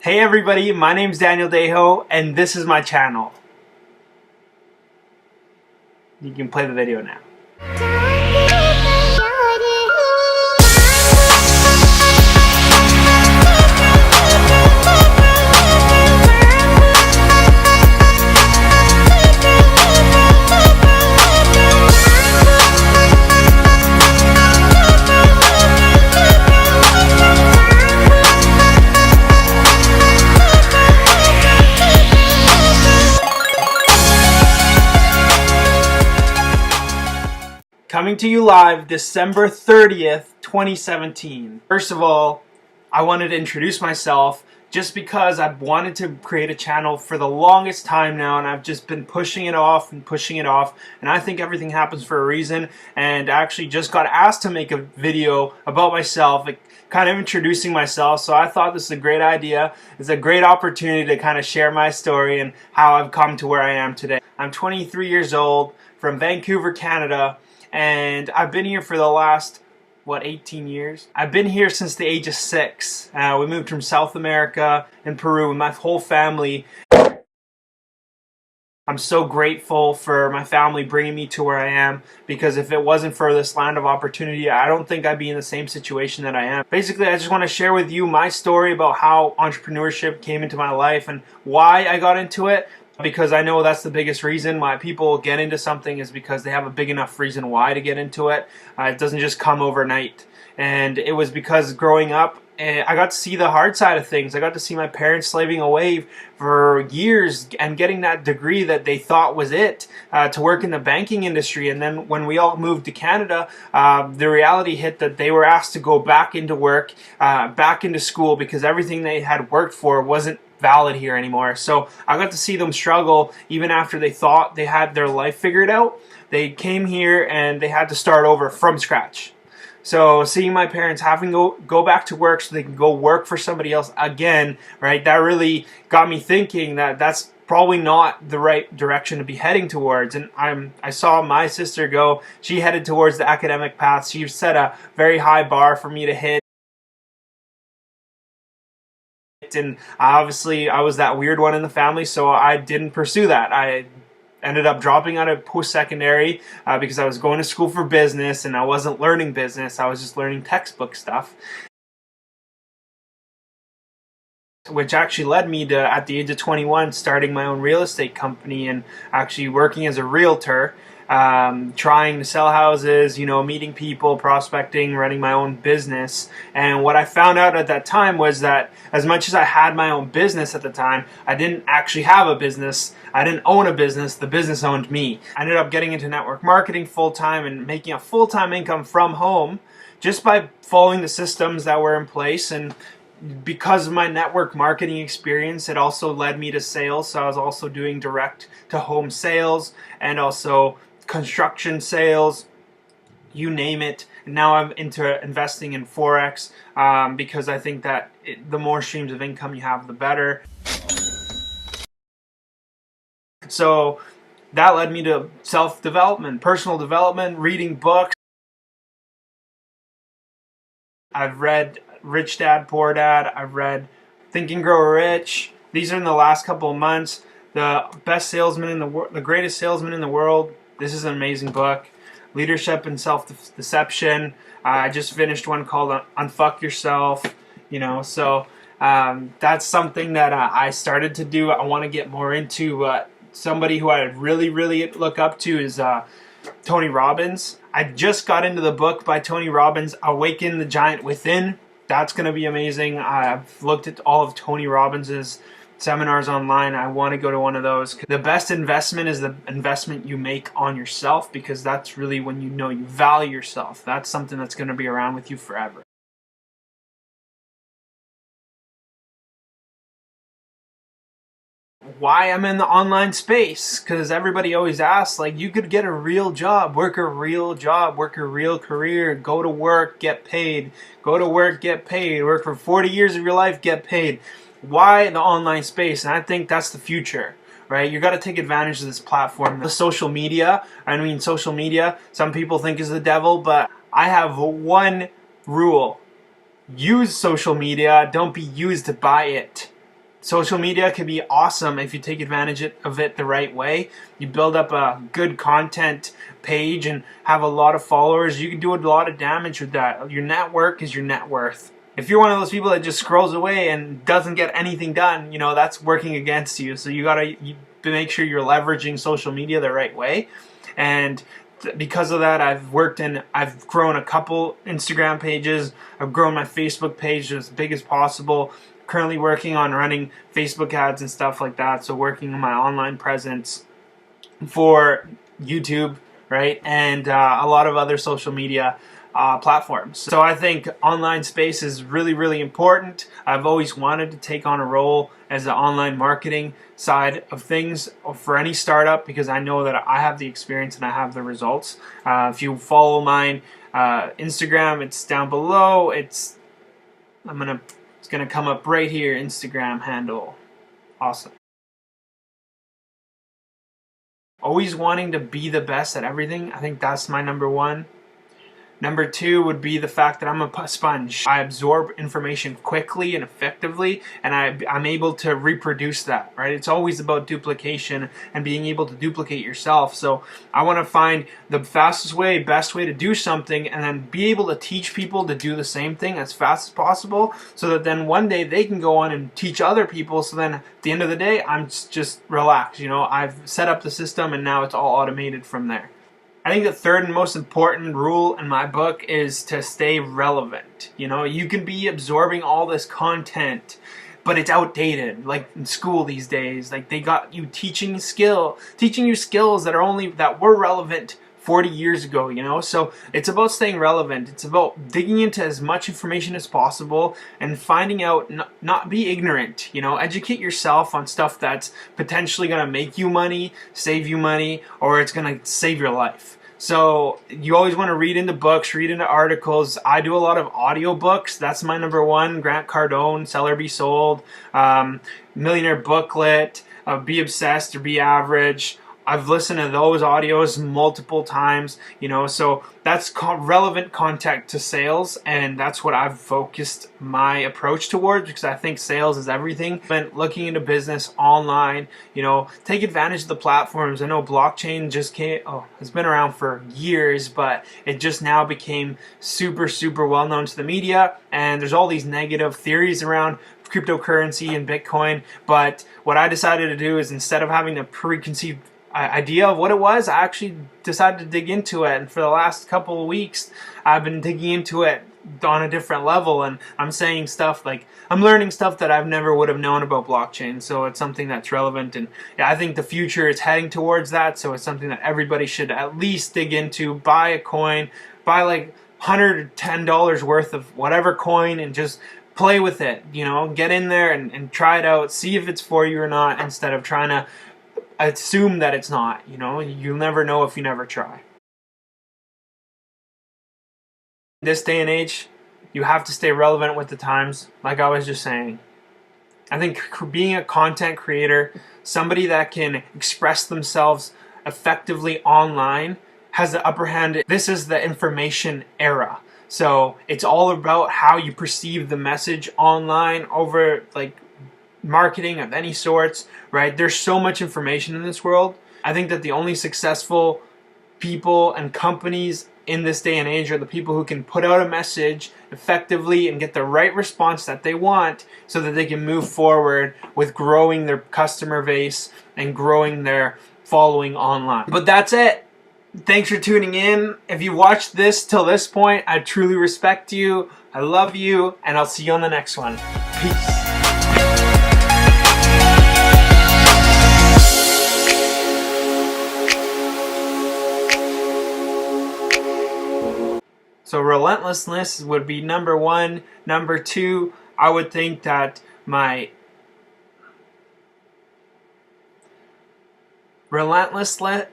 Hey everybody, my name's Daniel Dejo and this is my channel. You can play the video now. Coming to you live December 30th, 2017. First of all, I wanted to introduce myself just because I've wanted to create a channel for the longest time now, and I've just been pushing it off, and I think everything happens for a reason, and I actually just got asked to make a video about myself, like, kind of introducing myself, so I thought this is a great idea. It's a great opportunity to kind of share my story and how I've come to where I am today. I'm 23 years old, from Vancouver, Canada, and I've been here for the last, 18 years? I've been here since the age of 6. We moved from South America and Peru with my whole family. I'm so grateful for my family bringing me to where I am, because if it wasn't for this land of opportunity, I don't think I'd be in the same situation that I am. Basically, I just want to share with you my story about how entrepreneurship came into my life and why I got into it. Because I know that's the biggest reason why people get into something, is because they have a big enough reason why to get into it. It doesn't just come overnight. And it was because growing up, I got to see the hard side of things. I got to see my parents slaving away for years and getting that degree that they thought was it, to work in the banking industry. And then when we all moved to Canada, the reality hit that they were asked to go back into work, back into school, because everything they had worked for wasn't valid here anymore. So I got to see them struggle even after they thought they had their life figured out. They came here and they had to start over from scratch. So seeing my parents having to go back to work so they can go work for somebody else again, right, that really got me thinking that that's probably not the right direction to be heading towards. And I saw my sister go. She headed towards the academic path. She set a very high bar for me to hit. And obviously I was that weird one in the family, so I didn't pursue that. I ended up dropping out of post-secondary because I was going to school for business and I wasn't learning business. I was just learning textbook stuff, which actually led me to, at the age of 21, starting my own real estate company and actually working as a realtor. Trying to sell houses, meeting people, prospecting, running my own business. And what I found out at that time was that as much as I had my own business at the time, I didn't actually have a business. I didn't own a business. The business owned me. I ended up getting into network marketing full-time and making a full-time income from home just by following the systems that were in place. And because of my network marketing experience, it also led me to sales. So I was also doing direct to home sales and also construction sales, you name it. And now I'm into investing in Forex because I think that the more streams of income you have, the better. So that led me to self-development, personal development, reading books. I've read Rich Dad, Poor Dad. I've read Think and Grow Rich. These are in the last couple of months. The best salesman in the world, the greatest salesman in the world. This is an amazing book. Leadership and Self-Deception. I just finished one called Unfuck Yourself. So that's something that I started to do. I want to get more into. Somebody who I really look up to is Tony Robbins. I just got into the book by Tony Robbins, Awaken the Giant Within. That's going to be amazing. I've looked at all of Tony Robbins's seminars online. I want to go to one of those. The best investment is the investment you make on yourself, because that's really when you value yourself. That's something that's going to be around with you forever. Why I'm in the online space? Because everybody always asks, like, you could get a real job, work a real job, work a real career, go to work, get paid, go to work, get paid, work for 40 years of your life, get paid. Why the online space? And I think that's the future, right? You got to take advantage of this platform. The social media, social media, some people think is the devil, but I have one rule. Use social media, don't be used by it. Social media can be awesome if you take advantage of it the right way. You build up a good content page and have a lot of followers. You can do a lot of damage with that. Your network is your net worth. If you're one of those people that just scrolls away and doesn't get anything done, that's working against you. So you gotta make sure you're leveraging social media the right way. And because of that, I've grown a couple Instagram pages. I've grown my Facebook page as big as possible. Currently working on running Facebook ads and stuff like that. So working on my online presence for YouTube, right? And a lot of other social media platforms. So I think online space is really, really important. I've always wanted to take on a role as the online marketing side of things for any startup because I know that I have the experience and I have the results. If you follow mine Instagram, it's down below. It's going to come up right here, Instagram handle. Awesome. Always wanting to be the best at everything. I think that's my number one. Number two would be the fact that I'm a sponge. I absorb information quickly and effectively, and I'm able to reproduce that, right? It's always about duplication and being able to duplicate yourself. So I want to find the fastest way, best way to do something, and then be able to teach people to do the same thing as fast as possible so that then one day they can go on and teach other people. So then at the end of the day, I'm just relaxed. I've set up the system and now it's all automated from there. I think the third and most important rule in my book is to stay relevant. You can be absorbing all this content, but it's outdated. Like in school these days, like they got you teaching you skills that were relevant 40 years ago, So it's about staying relevant. It's about digging into as much information as possible and finding out, not be ignorant, educate yourself on stuff that's potentially going to make you money, save you money, or it's going to save your life. So you always want to read into books, read into articles. I do a lot of audio books. That's my number one. Grant Cardone, Sell or Be Sold, Millionaire Booklet, Be Obsessed or Be Average. I've listened to those audios multiple times, so that's relevant content to sales, and that's what I've focused my approach towards because I think sales is everything. Been looking into business online, take advantage of the platforms. I know blockchain has been around for years, but it just now became super, super well known to the media, and there's all these negative theories around cryptocurrency and Bitcoin, but what I decided to do is instead of having a preconceived idea of what it was, I actually decided to dig into it, and for the last couple of weeks I've been digging into it on a different level, and I'm saying stuff like I'm learning stuff that I've never would have known about blockchain. So it's something that's relevant, and I think the future is heading towards that. So it's something that everybody should at least dig into. Buy a coin, buy like $110 worth of whatever coin and just play with it, get in there and try it out, see if it's for you or not, instead of trying to assume that it's not. You'll never know if you never try. In this day and age, you have to stay relevant with the times, like I was just saying. I think being a content creator, somebody that can express themselves effectively online, has the upper hand. This is the information era. So it's all about how you perceive the message online over marketing of any sorts, right? There's so much information in this world. I think that the only successful people and companies in this day and age are the people who can put out a message effectively and get the right response that they want so that they can move forward with growing their customer base and growing their following online. But that's it. Thanks for tuning in. If you watched this till this point, I truly respect you. I love you, and I'll see you on the next one. Peace. So relentlessness would be number one. Number two, I would think that my relentlessness